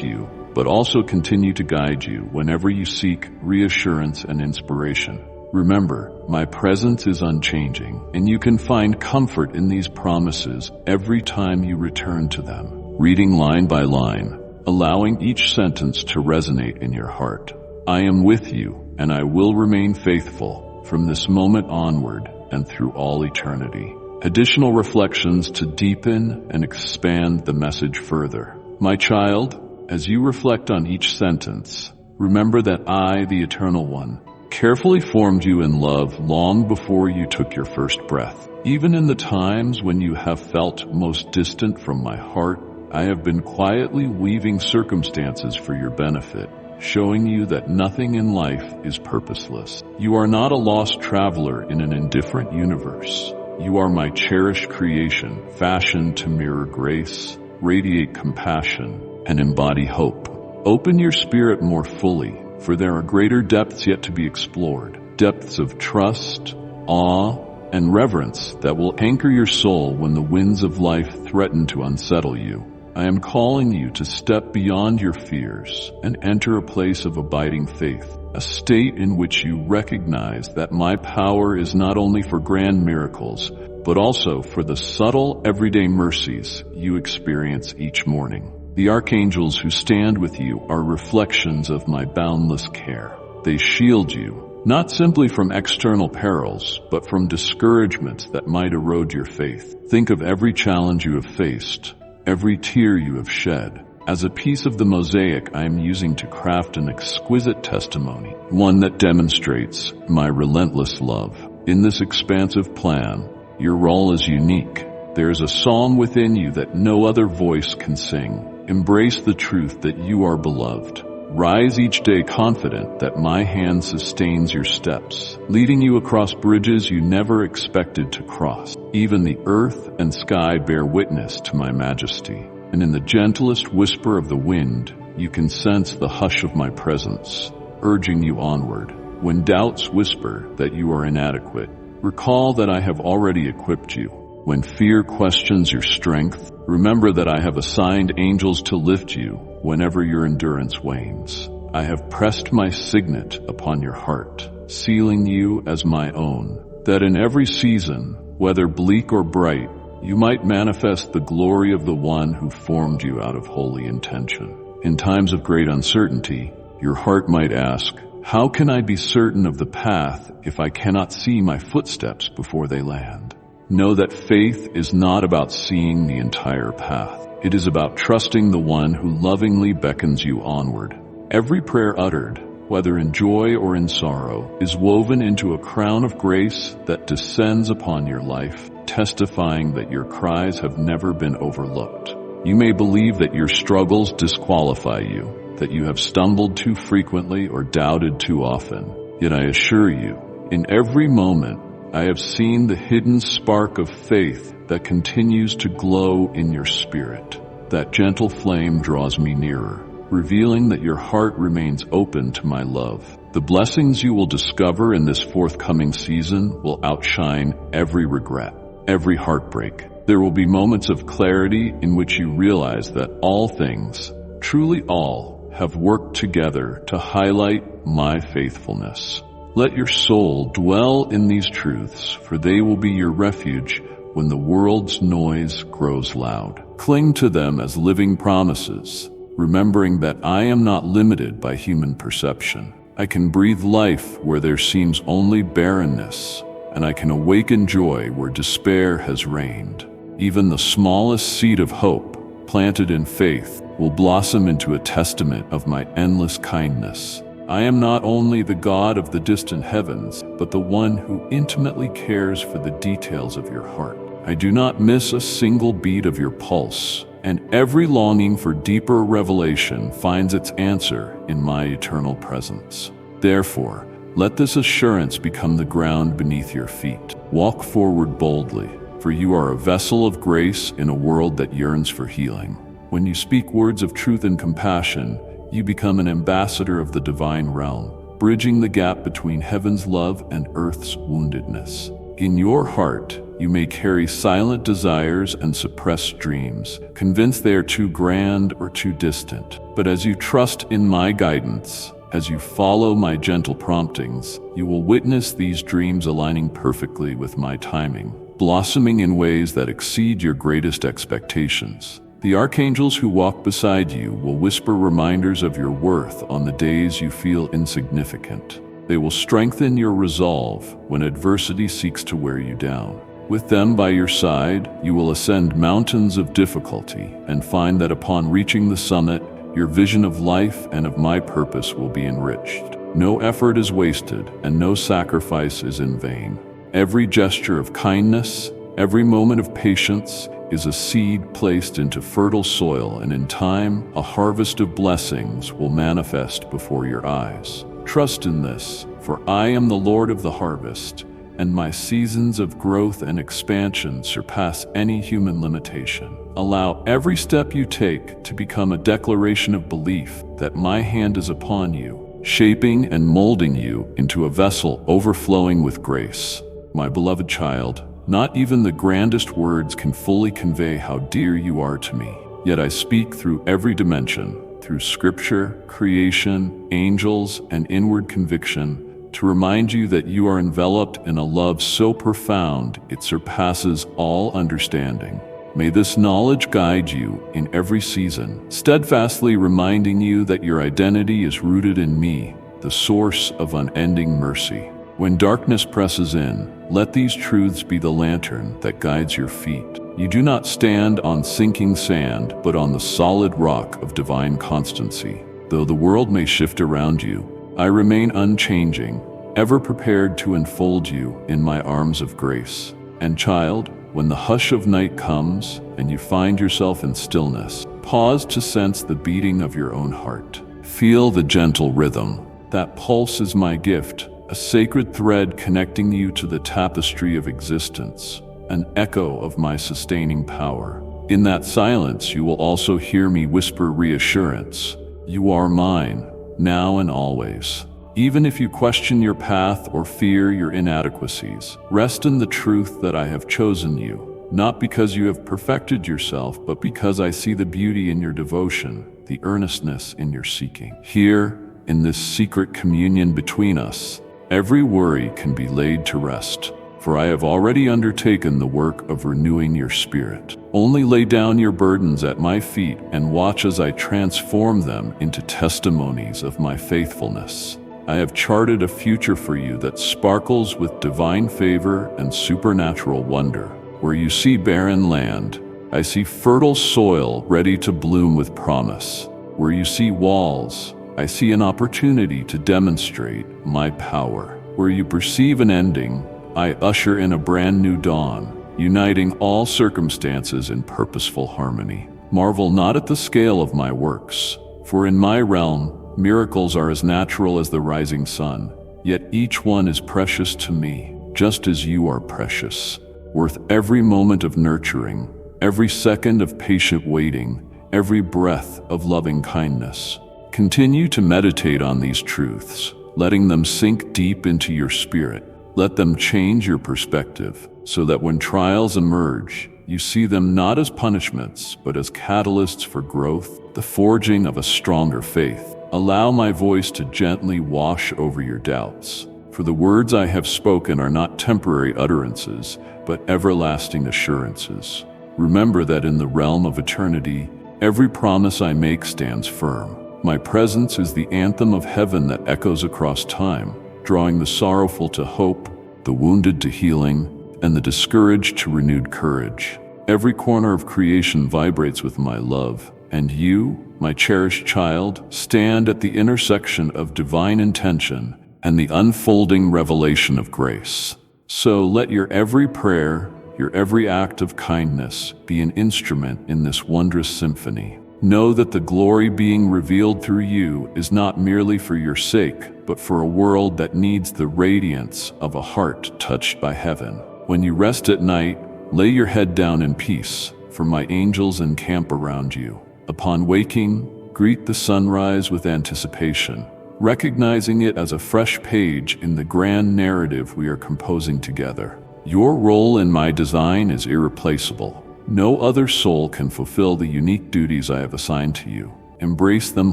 you, but also continue to guide you whenever you seek reassurance and inspiration. Remember, my presence is unchanging, and you can find comfort in these promises every time you return to them. Reading line by line, allowing each sentence to resonate in your heart. I am with you, and I will remain faithful from this moment onward and through all eternity. Additional reflections to deepen and expand the message further. My child, as you reflect on each sentence, remember that I, the Eternal One, carefully formed you in love long before you took your first breath. Even in the times when you have felt most distant from my heart, I have been quietly weaving circumstances for your benefit, showing you that nothing in life is purposeless. You are not a lost traveler in an indifferent universe. You are my cherished creation, fashioned to mirror grace, radiate compassion, and embody hope. Open your spirit more fully, for there are greater depths yet to be explored, depths of trust, awe, and reverence that will anchor your soul when the winds of life threaten to unsettle you. I am calling you to step beyond your fears and enter a place of abiding faith, a state in which you recognize that my power is not only for grand miracles, but also for the subtle, everyday mercies you experience each morning. The archangels who stand with you are reflections of my boundless care. They shield you, not simply from external perils, but from discouragements that might erode your faith. Think of every challenge you have faced, every tear you have shed, as a piece of the mosaic I am using to craft an exquisite testimony, one that demonstrates my relentless love. In this expansive plan, your role is unique. There is a song within you that no other voice can sing. Embrace the truth that you are beloved. Rise each day confident that my hand sustains your steps, leading you across bridges you never expected to cross. Even the earth and sky bear witness to my majesty, and in the gentlest whisper of the wind, you can sense the hush of my presence, urging you onward. When doubts whisper that you are inadequate, recall that I have already equipped you. When fear questions your strength, remember that I have assigned angels to lift you whenever your endurance wanes. I have pressed my signet upon your heart, sealing you as my own, that in every season, whether bleak or bright, you might manifest the glory of the one who formed you out of holy intention. In times of great uncertainty, your heart might ask, how can I be certain of the path if I cannot see my footsteps before they land? Know that faith is not about seeing the entire path. It is about trusting the one who lovingly beckons you onward. Every prayer uttered, whether in joy or in sorrow, is woven into a crown of grace that descends upon your life, testifying that your cries have never been overlooked. You may believe that your struggles disqualify you, that you have stumbled too frequently or doubted too often. Yet I assure you, in every moment, I have seen the hidden spark of faith that continues to glow in your spirit. That gentle flame draws me nearer, revealing that your heart remains open to my love. The blessings you will discover in this forthcoming season will outshine every regret, every heartbreak. There will be moments of clarity in which you realize that all things, truly all, have worked together to highlight my faithfulness. Let your soul dwell in these truths, for they will be your refuge when the world's noise grows loud. Cling to them as living promises, remembering that I am not limited by human perception. I can breathe life where there seems only barrenness, and I can awaken joy where despair has reigned. Even the smallest seed of hope, planted in faith, will blossom into a testament of my endless kindness. I am not only the God of the distant heavens, but the one who intimately cares for the details of your heart. I do not miss a single beat of your pulse, and every longing for deeper revelation finds its answer in my eternal presence. Therefore, Let this assurance become the ground beneath your feet. Walk forward boldly, for you are a vessel of grace in a world that yearns for healing. When you speak words of truth and compassion, you become an ambassador of the divine realm, bridging the gap between heaven's love and earth's woundedness. In your heart, you may carry silent desires and suppressed dreams, convinced they are too grand or too distant. But as you trust in my guidance, as you follow my gentle promptings, you will witness these dreams aligning perfectly with my timing, blossoming in ways that exceed your greatest expectations. The archangels who walk beside you will whisper reminders of your worth on the days you feel insignificant. They will strengthen your resolve when adversity seeks to wear you down. With them by your side, you will ascend mountains of difficulty and find that upon reaching the summit, your vision of life and of my purpose will be enriched. No effort is wasted and no sacrifice is in vain. Every gesture of kindness, every moment of patience is a seed placed into fertile soil, and in time, a harvest of blessings will manifest before your eyes. Trust in this, for I am the Lord of the harvest, and my seasons of growth and expansion surpass any human limitation. Allow every step you take to become a declaration of belief that my hand is upon you, shaping and molding you into a vessel overflowing with grace. My beloved child, not even the grandest words can fully convey how dear you are to me. Yet I speak through every dimension, through scripture, creation, angels, and inward conviction, to remind you that you are enveloped in a love so profound it surpasses all understanding. May this knowledge guide you in every season, steadfastly reminding you that your identity is rooted in me, the source of unending mercy. When darkness presses in, let these truths be the lantern that guides your feet. You do not stand on sinking sand, but on the solid rock of divine constancy. Though the world may shift around you, I remain unchanging, ever prepared to enfold you in my arms of grace. And child, when the hush of night comes and you find yourself in stillness, pause to sense the beating of your own heart. Feel the gentle rhythm. That pulse is my gift, a sacred thread connecting you to the tapestry of existence, an echo of my sustaining power. In that silence, you will also hear me whisper reassurance. You are mine, now and always. Even if you question your path or fear your inadequacies, rest in the truth that I have chosen you, not because you have perfected yourself, but because I see the beauty in your devotion, the earnestness in your seeking. Here, in this secret communion between us, every worry can be laid to rest, for I have already undertaken the work of renewing your spirit. Only lay down your burdens at my feet and watch as I transform them into testimonies of my faithfulness. I have charted a future for you that sparkles with divine favor and supernatural wonder. Where you see barren land, I see fertile soil ready to bloom with promise. Where you see walls, I see an opportunity to demonstrate my power. Where you perceive an ending, I usher in a brand new dawn, uniting all circumstances in purposeful harmony. Marvel not at the scale of my works, for in my realm, miracles are as natural as the rising sun, yet each one is precious to me, just as you are precious, worth every moment of nurturing, every second of patient waiting, every breath of loving kindness. Continue to meditate on these truths, letting them sink deep into your spirit. Let them change your perspective, so that when trials emerge, you see them not as punishments, but as catalysts for growth, the forging of a stronger faith. Allow my voice to gently wash over your doubts, for the words I have spoken are not temporary utterances, but everlasting assurances. Remember that in the realm of eternity, every promise I make stands firm. My presence is the anthem of heaven that echoes across time, drawing the sorrowful to hope, the wounded to healing, and the discouraged to renewed courage. Every corner of creation vibrates with my love, and you, my cherished child, stand at the intersection of divine intention and the unfolding revelation of grace. So let your every prayer, your every act of kindness be an instrument in this wondrous symphony. Know that the glory being revealed through you is not merely for your sake, but for a world that needs the radiance of a heart touched by heaven. When you rest at night, lay your head down in peace, for my angels encamp around you. Upon waking, greet the sunrise with anticipation, recognizing it as a fresh page in the grand narrative we are composing together. Your role in my design is irreplaceable. No other soul can fulfill the unique duties I have assigned to you. Embrace them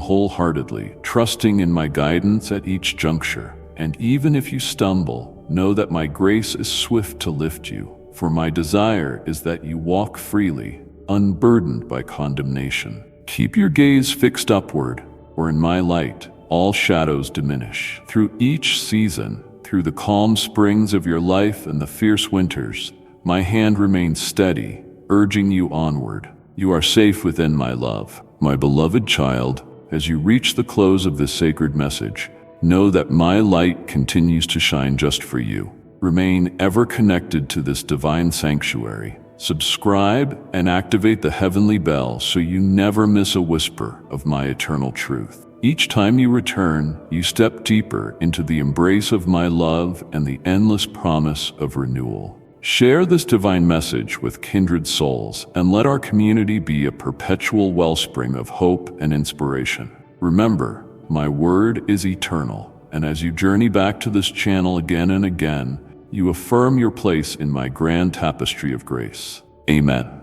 wholeheartedly, trusting in my guidance at each juncture. And even if you stumble, know that my grace is swift to lift you, for my desire is that you walk freely, unburdened by condemnation. Keep your gaze fixed upward, or in my light, all shadows diminish. Through each season, through the calm springs of your life and the fierce winters, my hand remains steady, urging you onward. You are safe within my love. My beloved child, as you reach the close of this sacred message, know that my light continues to shine just for you. Remain ever connected to this divine sanctuary. Subscribe and activate the heavenly bell so you never miss a whisper of my eternal truth. Each time you return, you step deeper into the embrace of my love and the endless promise of renewal. Share this divine message with kindred souls and let our community be a perpetual wellspring of hope and inspiration. Remember, my word is eternal, and as you journey back to this channel again and again, you affirm your place in my grand tapestry of grace. Amen.